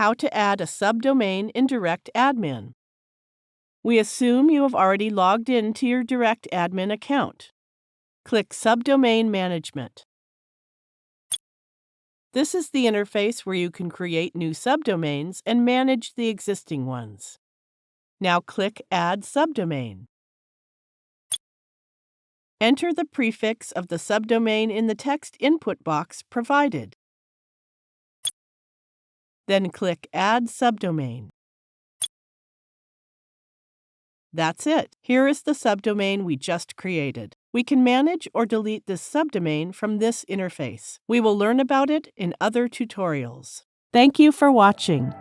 how to add a subdomain in DirectAdmin. We assume you have already logged in to your DirectAdmin account. Click Subdomain Management. This is the interface where you can create new subdomains and manage the existing ones. Now click Add Subdomain. Enter the prefix of the subdomain in the text input box provided. Then click Add Subdomain. That's it. Here is the subdomain we just created. We can manage or delete this subdomain from this interface. We will learn about it in other tutorials. Thank you for watching.